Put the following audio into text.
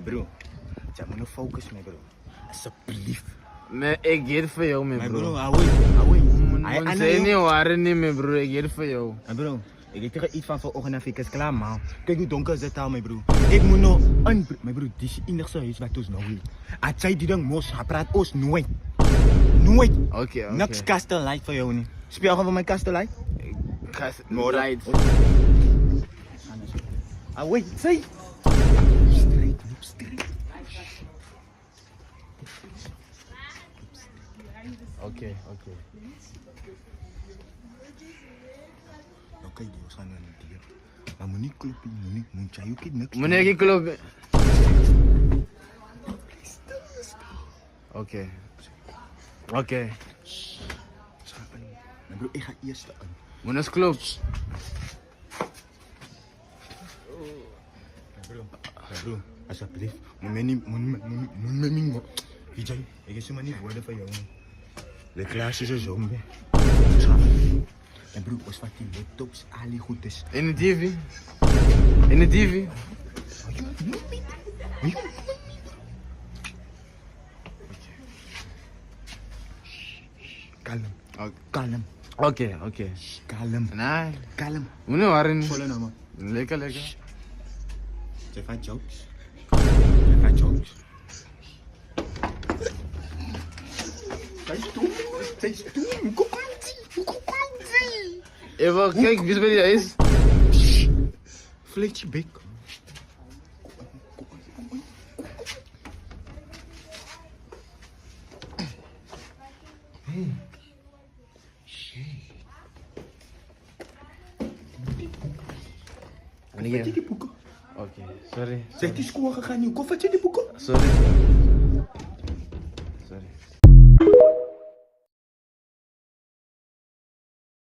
bro. Jij moet nog focus, mijn bro. Alsjeblieft. Nee, ik geef voor jou, mijn Mijn bro. bro, away. Man, zei niet waar niet, mijn bro. Ik geef voor jou. Mijn bro, ik heb tegen iets van vanochtend en ik is klaar, man. Kijk hoe donker is het al, mijn bro. Ik moet nog een... Mijn bro, dit is het enigste huis wat ons nog wil. Als zij die dan mos, hij praat ons nooit. Nooit. Oké. Niks Castellite voor jou niet. Speel gewoon van mijn Castellite? Right. Away, say. Oké. Oké, die was gaan naar de dier. Maar moet niet kloppen, moet jij ook niks. Meneer, ik klopt. Oké. Maar bro, ik ga eerst aan. Meneer, klopt. Bro, alsjeblieft, moet me niet... Vijay, ik is maar niet woorden van jou. De klas is een zombie. En bro, als wat die laptops alle goed is. In de TV. Kalm. Oké. Kalm. Nee. Kalm. Meneer, waar niet? Volle naam. Lekker. Zeg van jokes. Zij is toen. Koekoetie. Even, kijk, wie bij die is? Vleetje bek. Wat je die boeken? Oké, sorry. Zeg die school gegaan, nieuw. Wat je die boeken? Sorry.